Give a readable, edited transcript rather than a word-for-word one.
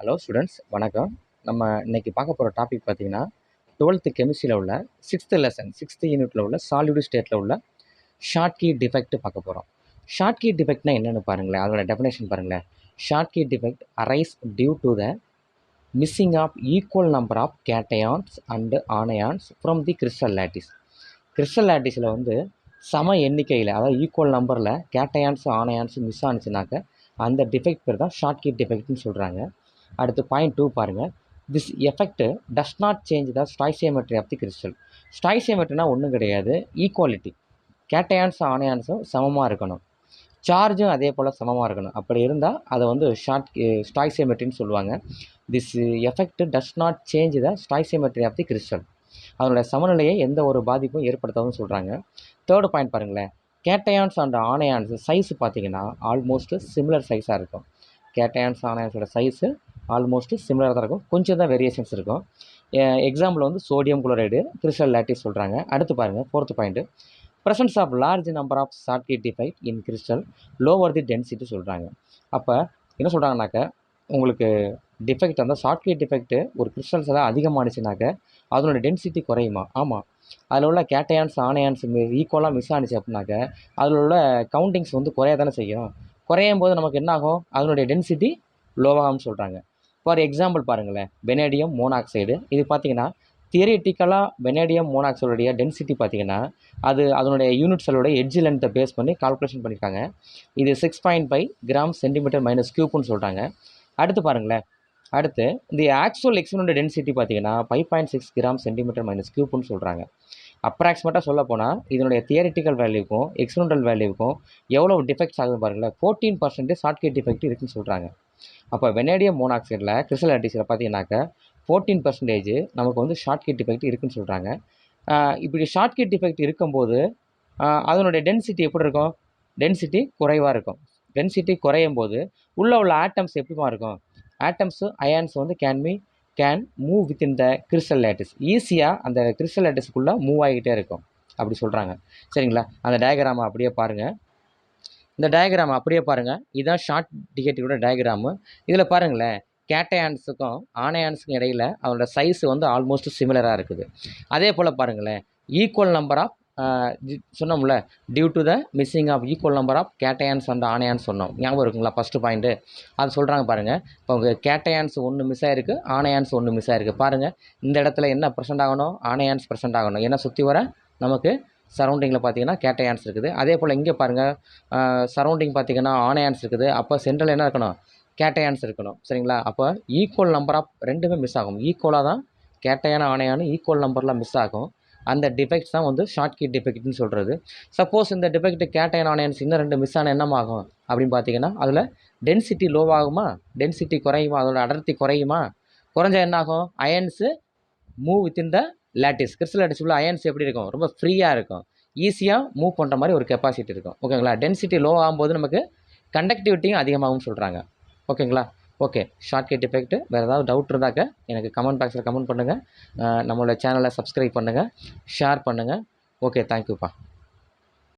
Hello students, வணக்கம். நம்ம இன்னைக்கு பார்க்க போகிற டாபிக் பார்த்தீங்கன்னா 12th கெமிஸ்ட்ரியில் உள்ள 6th லெசன் 6th யூனிட்டில் உள்ள சாலிட் ஸ்டேட்டில் உள்ள ஷார்ட் கீ டிஃபெக்ட் பார்க்க போகிறோம். ஷார்ட் கீ டிஃபெக்ட்னா என்னென்னு பாருங்களேன், அதோட டெஃபினேஷன் பாருங்களேன். Schottky defect arise due to the missing of equal number of cations and anions from the crystal lattice. Crystal லேட்டிஸில் வந்து சம எண்ணிக்கையில், அதாவது ஈக்குவல் நம்பரில் கேட்டயான்ஸு ஆனயான்ஸு மிஸ் ஆனிச்சுனாக்க அந்த டிஃபெக்ட் பேர் தான் ஷார்ட் கீ டிஃபெக்ட்னு சொல்கிறாங்க. அடுத்து பாயிண்ட் 2 பாருங்கள். This effect does not change the stoichiometry of the crystal. ஸ்டாய்சியோமெட்ரினா ஒன்றும் கிடையாது, ஈக்குவாலிட்டி. கேட்டயான்ஸும் ஆனயான்ஸும் சமமாக இருக்கணும், சார்ஜும் அதே போல் சமமாக இருக்கணும். அப்படி இருந்தால் அதை வந்து ஸ்டாய்சியோமெட்ரின்னு சொல்லுவாங்க. This effect does not change the stoichiometry of the crystal. அதனுடைய சமநிலையை எந்த ஒரு பாதிப்பும் ஏற்படுத்தாதுன்னு சொல்கிறாங்க. தேர்டு பாயிண்ட் பாருங்களேன். கேட்டயான்ஸ் அண்ட் ஆனயான்ஸ் சைஸ் பார்த்தீங்கன்னா ஆல்மோஸ்ட் சிமிலர் சைஸாக இருக்கும். கேட்டயான்ஸ் ஆனயான்ஸோட சைஸு ஆல்மோஸ்ட் சிமிலராக தான் இருக்கும், கொஞ்சம் தான் வேரியேஷன்ஸ் இருக்கும். எக்ஸாம்பிள் வந்து சோடியம் குளோரைடு, கிறிஸ்டல் லேட்டிஸ் சொல்கிறாங்க. அடுத்து பாருங்கள், fourth point. Presence of large number of Schottky defect in crystal lower the density சொல்கிறாங்க. அப்போ என்ன சொல்கிறாங்கனாக்க, உங்களுக்கு டிஃபெக்ட் அந்த ஷார்ட் கீ டிஃபெக்ட்டு ஒரு கிறிஸ்டல்ஸ் எல்லாம் அதிகமாகிடுச்சுனாக்க அதனோட டென்சிட்டி குறையுமா? ஆமாம். அதில் உள்ள கேட்டயான்ஸ் ஆனயான்ஸ் ஈக்குவலாக மிஸ் ஆனிச்சு அப்படின்னாக்க அதில் உள்ள கவுண்டிங்ஸ் வந்து குறைய தானே செய்யும். குறையும் போது நமக்கு என்ன ஆகும்? அதனுடைய டென்சிட்டி லோவாகும்னு சொல்கிறாங்க. ஃபார் எக்ஸாம்பிள் பாருங்களேன், வெனேடியம் மோனாக்சைடு. இது பார்த்தீங்கன்னா தியரிட்டிக்கலாக வெனேடியம் மோனாக்சைடுடைய டென்சிட்டி பார்த்தீங்கன்னா அதனுடைய யூனிட் செல்லோடைய எட்ஜ் லென்த்தை பேஸ் பண்ணி கால்குலேஷன் பண்ணியிருக்காங்க. இது 6.5 கிராம் சென்டிமீட்டர் மைனஸ் கியூப்னு சொல்கிறாங்க. அடுத்து பாருங்களேன், அடுத்து இந்த ஆக்சுவல் எக்ஸ்பெரிமெண்டல் டென்சிட்டி பார்த்தீங்கன்னா 5.6 கிராம் சென்டிமீட்டர் மைனஸ் கியூப்னு சொல்கிறாங்க. அப்ராக்சிமேட்டாக சொல்ல போனால் இதனுடைய தியரிட்டிக்கல் வேல்யூக்கும் எக்ஸ்பெரிமெண்டல் வேல்யூக்கும் எவ்வளோ டிஃபெக்ட்ஸ் ஆகுது பாருங்களேன். 14% ஷார்ட் கீ டிஃபெக்ட் இருக்குன்னு சொல்கிறாங்க. அப்போ வெனேடியம் மோனாக்சைடில் கிறிஸ்டல் லேட்டிஸில் பார்த்தீங்கன்னாக்க 14% நமக்கு வந்து ஷார்ட் கீ டிஃபெக்ட் இருக்குன்னு சொல்கிறாங்க. இப்படி ஷார்ட் கீ டிஃபெக்ட் இருக்கும்போது அதனுடைய டென்சிட்டி எப்படி இருக்கும்? டென்சிட்டி குறைவாக இருக்கும். டென்சிட்டி குறையும் போது உள்ள ஆட்டம்ஸ் எப்படிமா இருக்கும்? ஆட்டம்ஸு அயான்ஸ் வந்து can move within the crystal lattice. ஈஸியாக அந்த கிறிஸ்டல் லேட்டிஸ்க்குள்ளே மூவ் ஆகிக்கிட்டே இருக்கும் அப்படி சொல்கிறாங்க. சரிங்களா? அந்த டயக்ராமை அப்படியே பாருங்கள். இந்த டயக்ராம் அப்படியே பாருங்கள். இதுதான் ஷார்ட் டிஃபெக்டோட டயக்ராமு. இதில் பாருங்களேன், கேட்டயான்ஸுக்கும் ஆனயான்ஸுக்கும் இடையில் அதோட சைஸ் வந்து ஆல்மோஸ்ட் சிமிலராக இருக்குது. அதே போல் பாருங்களேன், ஈக்குவல் நம்பர் ஆஃப் சொன்னோம்ல, due to the missing of equal number of cations and anions சொன்னோம். ஞாபகம் இருக்குங்களா? ஃபஸ்ட்டு பாயிண்ட்டு அது சொல்கிறாங்க பாருங்கள். இப்போ உங்கள் கேட்டயான்ஸ் ஒன்று மிஸ் ஆகிருக்கு, ஆனயான்ஸ் ஒன்று மிஸ் ஆகிருக்கு. பாருங்கள், இந்த இடத்துல என்ன ப்ரெசென்ட் ஆகணும்? ஆனயான்ஸ் ப்ரெசென்ட் ஆகணும். ஏன்னா சுற்றி வர நமக்கு சரௌண்டிங்கில் பார்த்தீங்கன்னா கேட்டயான்ஸ் இருக்குது. அதே போல் இங்கே பாருங்கள், சரௌண்டிங் பார்த்தீங்கன்னா ஆனயான்ஸ் இருக்குது. அப்போ சென்ட்ரல் என்ன இருக்கணும்? கேட்டயான்ஸ் இருக்கணும். சரிங்களா? அப்போ ஈக்குவல் நம்பர் ஆஃப் ரெண்டுமே மிஸ் ஆகும். ஈக்குவலாக தான் கேட்டயான ஆனயானு ஈக்குவல் நம்பரில் மிஸ் ஆகும். அந்த டிஃபெக்ட்ஸ் தான் வந்து ஷார்ட் கீ டிஃபெக்ட்னு சொல்கிறது. சப்போஸ் இந்த டிஃபெக்ட் கேட்டயன் ஆனயான்ஸ் இன்னும் 2 மிஸ் ஆன என்னமாகும் அப்படின்னு பார்த்தீங்கன்னா அதில் டென்சிட்டி லோவாகுமா? டென்சிட்டி குறையுமா? அதோட அடர்த்தி குறையுமா? குறைஞ்சா என்னாகும்? Ions move within the lattice. Crystal lattice உள்ள அயன்ஸ் எப்படி இருக்கும்? ரொம்ப ஃப்ரீயாக இருக்கும், ஈஸியாக மூவ் பண்ணுற மாதிரி ஒரு கெப்பாசிட்டி இருக்கும். ஓகேங்களா? டென்சிட்டி லோ ஆகும்போது நமக்கு கண்டக்டிவிட்டியும் அதிகமாகும்னு சொல்கிறாங்க. ஓகேங்களா? ஓகே, ஷார்ட் கீ டிஃபெக்ட் வேறு ஏதாவது டவுட் இருந்தாக்க எனக்கு கமெண்ட் பாக்ஸில் கமெண்ட் பண்ணுங்கள். நம்மளோட சேனலை சப்ஸ்கிரைப் பண்ணுங்கள், ஷேர் பண்ணுங்கள். ஓகே, தேங்க்யூப்பா.